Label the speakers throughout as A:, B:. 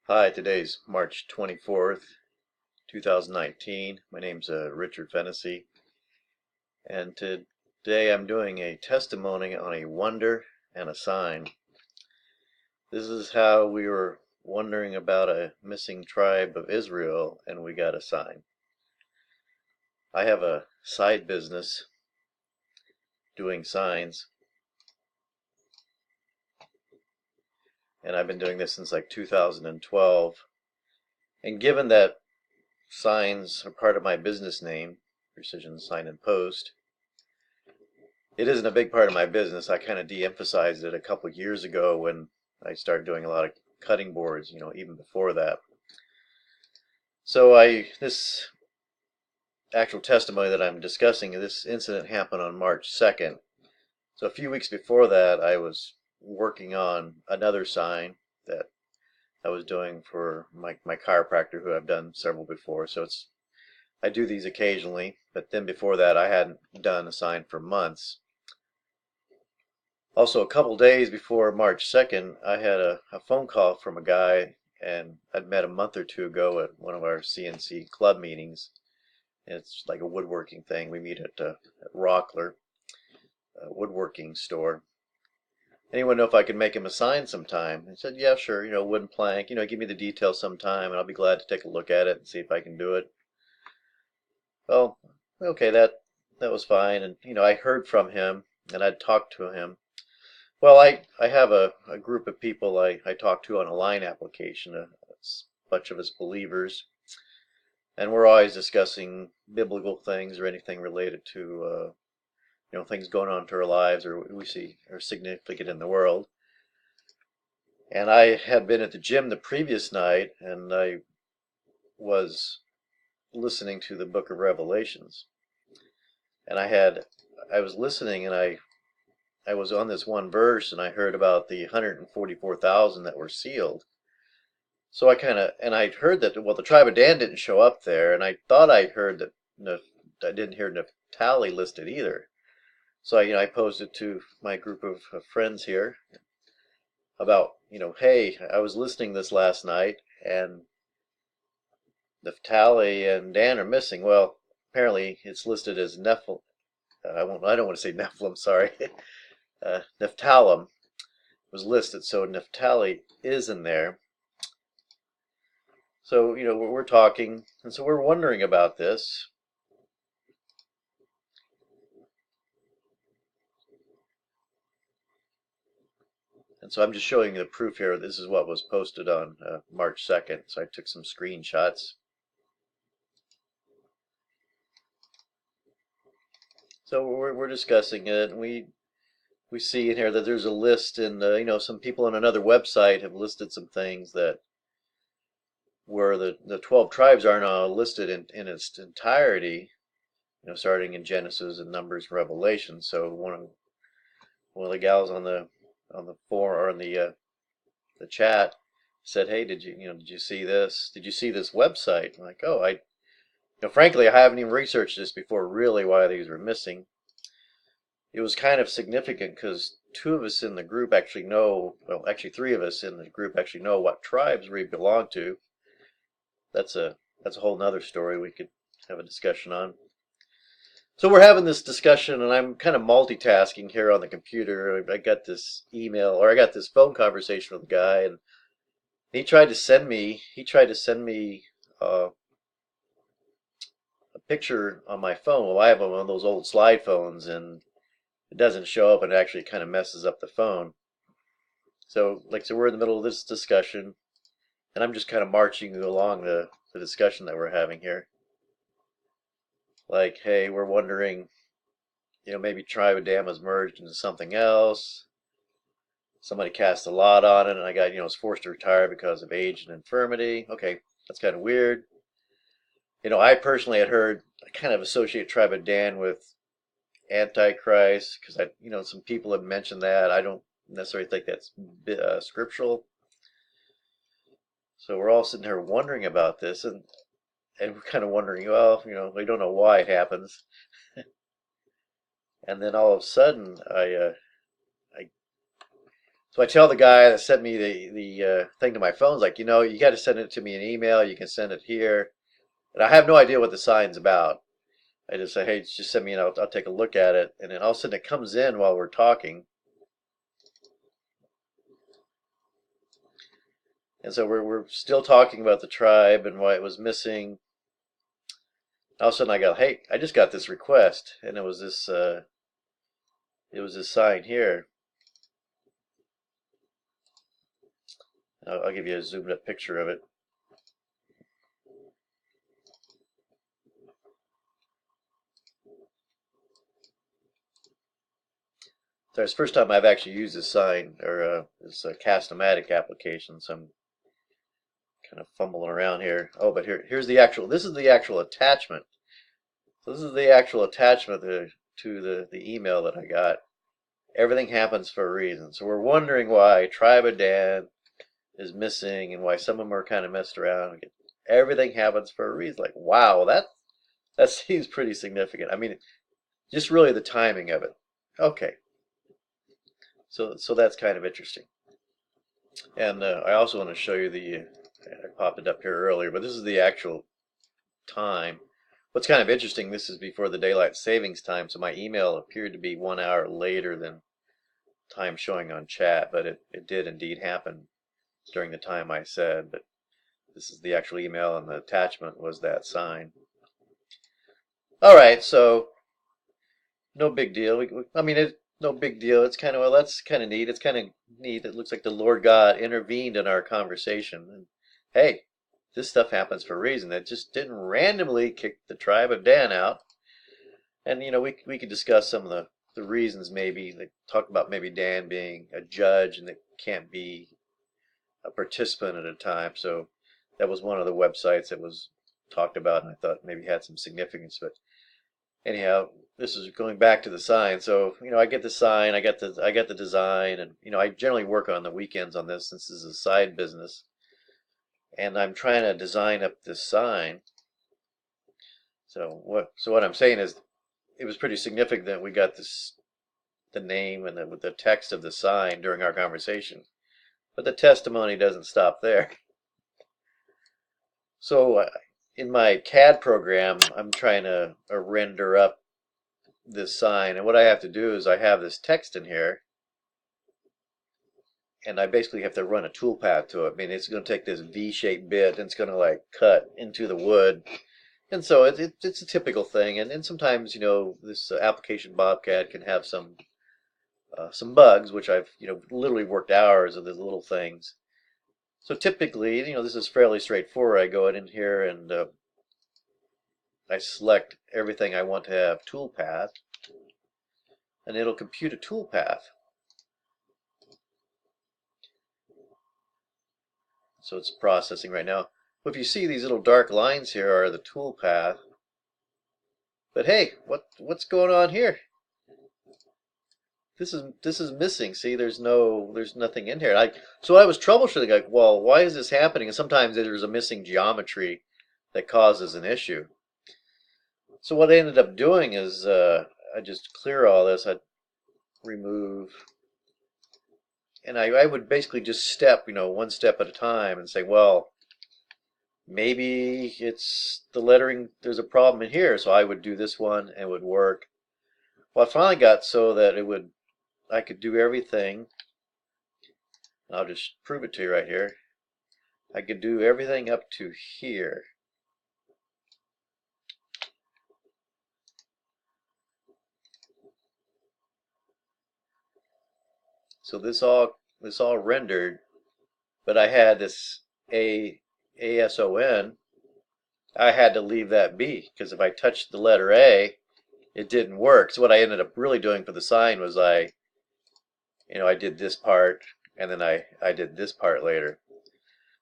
A: Hi, today's March 24th, 2019. My name's Richard Fennessy, and today I'm doing a testimony on a wonder and a sign. This is how we were wondering about a missing tribe of Israel, and we got a sign. I have a side business doing signs, and I've been doing this since like 2012. And given that signs are part of my business name, Precision Sign and Post, it isn't a big part of my business. I kind of de-emphasized it a couple of years ago when I started doing a lot of cutting boards, even before that. So this actual testimony that I'm discussing, this incident happened on March 2nd. So a few weeks before that, I was working on another sign that I was doing for my chiropractor, who I've done several before. So I do these occasionally, but then before that, I hadn't done a sign for months. Also, a couple days before March 2nd, I had a phone call from a guy, and I'd met a month or two ago at one of our CNC club meetings. And it's like a woodworking thing. We meet at Rockler, a woodworking store. And he wanted to know if I could make him a sign sometime. I said, yeah, sure, wooden plank, give me the details sometime, and I'll be glad to take a look at it and see if I can do it. Well, okay, that was fine. And, I heard from him, and I'd talked to him. Well, I have a group of people I talk to on a line application, a bunch of us believers, and we're always discussing biblical things or anything related to things going on to our lives or we see are significant in the world. And I had been at the gym the previous night, and I was listening to the book of Revelations, and I was listening, and I was on this one verse, and I heard about the 144,000 that were sealed. So and I'd heard that, well, the tribe of Dan didn't show up there, and I thought I'd heard that, I didn't hear Naphtali listed either. So I posed it to my group of friends here about, hey, I was listening this last night, and Naphtali and Dan are missing. Well, apparently it's listed as Nephilim. I don't want to say Nephilim, sorry. Nephthalim was listed, so Naphtali is in there. So, we're talking, and so we're wondering about this. And so I'm just showing you the proof here. This is what was posted on March 2nd. So I took some screenshots. So we're discussing it, and we see in here that there's a list, and some people on another website have listed some things that where the 12 tribes aren't listed in its entirety, starting in Genesis and Numbers and Revelation. So one of the gals on the forum or in the chat said, hey, did you see this? Did you see this website? I'm like, oh, frankly, I haven't even researched this before, really, why these were missing. It was kind of significant because two of us in the group actually know, well, actually three of us in the group actually know what tribes we belong to. That's a whole nother story we could have a discussion on. So we're having this discussion, and I'm kind of multitasking here on the computer. I got this email, or I got this phone conversation with a guy, and he tried to send me a picture on my phone. Well, I have one of those old slide phones, and it doesn't show up, and it actually kind of messes up the phone. So we're in the middle of this discussion, and I'm just kind of marching along the discussion that we're having here. Like, hey, we're wondering, maybe Tribe of Dan was merged into something else. Somebody cast a lot on it, and I got, was forced to retire because of age and infirmity. Okay, that's kind of weird. I personally had heard, I kind of associate Tribe of Dan with Antichrist, because some people have mentioned that. I don't necessarily think that's scriptural. So we're all sitting here wondering about this, and we're kind of wondering, well, we don't know why it happens. And then all of a sudden, I So I tell the guy that sent me the thing to my phone, like, you got to send it to me in email. You can send it here. And I have no idea what the sign's about. I just say, hey, just send me and I'll take a look at it. And then all of a sudden it comes in while we're talking. And so we're still talking about the tribe and why it was missing. All of a sudden I go, hey, I just got this request. And it was this sign here. I'll give you a zoomed up picture of it. So it's the first time I've actually used this sign, or this Cast-O-Matic application, so I'm kind of fumbling around here. Oh, but here's the actual, this is the actual attachment. So this is the actual attachment to the email that I got. Everything happens for a reason. So we're wondering why Tribe of Dan is missing and why some of them are kind of messed around. Everything happens for a reason. Like, wow, that seems pretty significant. I mean, just really the timing of it. Okay. So that's kind of interesting. And I also want to show you I popped it up here earlier, but this is the actual time. What's kind of interesting, this is before the daylight savings time, so my email appeared to be 1 hour later than time showing on chat, but it did indeed happen during the time I said. But this is the actual email, and the attachment was that sign. All right, so no big deal. I mean, no big deal. It's kind of, well, that's kind of neat. It's kind of neat. It looks like the Lord God intervened in our conversation. And hey, this stuff happens for a reason. It just didn't randomly kick the Tribe of Dan out. And we could discuss some of the reasons. Maybe they talk about maybe Dan being a judge and it can't be a participant at a time. So that was one of the websites that was talked about, and I thought maybe had some significance. But anyhow, this is going back to the sign. So I get the sign, I get the design, and I generally work on the weekends on this since this is a side business. And I'm trying to design up this sign. So what I'm saying is, it was pretty significant that we got the name and the text of the sign during our conversation. But the testimony doesn't stop there. So in my CAD program, I'm trying to render up this sign, and what I have to do is I have this text in here, and I basically have to run a toolpath to it. I mean, it's going to take this V-shaped bit and it's going to like cut into the wood, and so it's a typical thing. And sometimes this application Bobcat can have some bugs, which I've literally worked hours of these little things. So typically, this is fairly straightforward. I go in here and I select everything I want to have toolpath, and it'll compute a toolpath. So it's processing right now. But if you see, these little dark lines here are the toolpath. But hey, what's going on here? This is missing. See, there's nothing in here. So I was troubleshooting, like, well, why is this happening? And sometimes there's a missing geometry that causes an issue. So what I ended up doing is I just clear all this. I'd remove, and I would basically just step, one step at a time, and say, well, maybe it's the lettering. There's a problem in here, so I would do this one and it would work. Well, I finally got so that I could do everything. I'll just prove it to you right here. I could do everything up to here. So this all rendered, but I had this ASON. I had to leave that be, because if I touched the letter A, it didn't work. So what I ended up really doing for the sign was I did this part, and then I did this part later.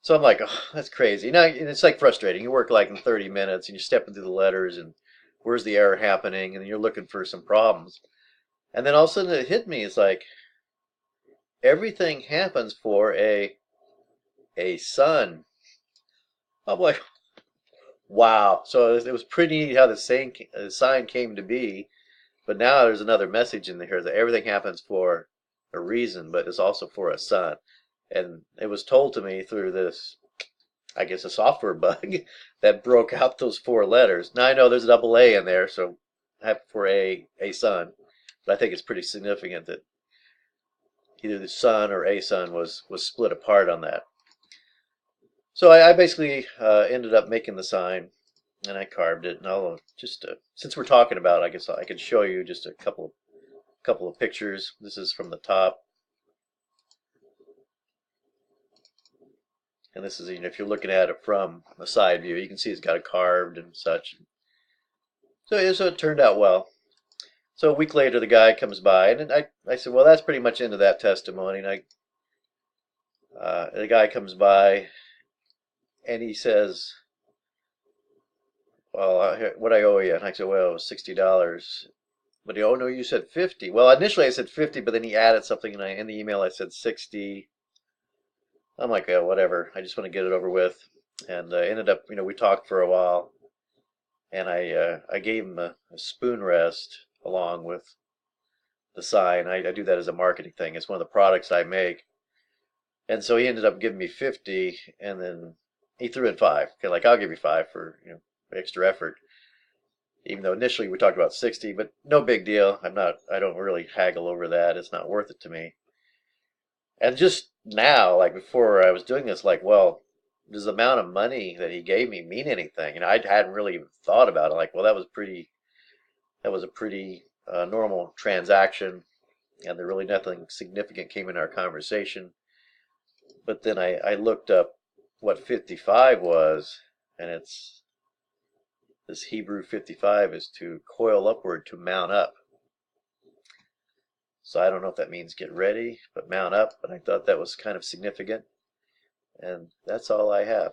A: So I'm like, oh, that's crazy. Now, it's like frustrating. You work like in 30 minutes, and you're stepping through the letters, and where's the error happening, and you're looking for some problems. And then all of a sudden it hit me. It's like, everything happens for a sun. I'm like, wow. So it was pretty neat how the sign came to be. But now there's another message in here that everything happens for a reason, but it's also for a son. And it was told to me through this, I guess, a software bug that broke out those 4 letters. Now I know there's a double A in there, so happy for a son. But I think it's pretty significant that either the son or a son was split apart on that. So I basically ended up making the sign, and I carved it. And I'll just since we're talking about it, I guess I could show you just a couple of pictures. This is from the top, and this is, if you're looking at it from a side view, you can see it's got it carved and such. So it turned out well. So a week later, the guy comes by, and I said, well, that's pretty much into that testimony. And the guy comes by, and he says, well, what I owe you? And I said, well, it was $60. But he, oh no, you said 50. Well, initially I said 50, but then he added something, and in the email I said 60. I'm like, oh, whatever. I just want to get it over with. And ended up, we talked for a while, and I gave him a spoon rest along with the sign. I do that as a marketing thing. It's one of the products I make. And so he ended up giving me 50, and then he threw in 5. Okay, like, I'll give you 5 for extra effort. Even though initially we talked about 60, but no big deal. I don't really haggle over that. It's not worth it to me. And just now, like before I was doing this, like, well, does the amount of money that he gave me mean anything? And I hadn't really even thought about it. Like, well, that was a pretty normal transaction, and there really nothing significant came in our conversation. But then I looked up what 55 was, and it's this Hebrew 55 is to coil upward, to mount up. So I don't know if that means get ready, but mount up. But I thought that was kind of significant. And that's all I have.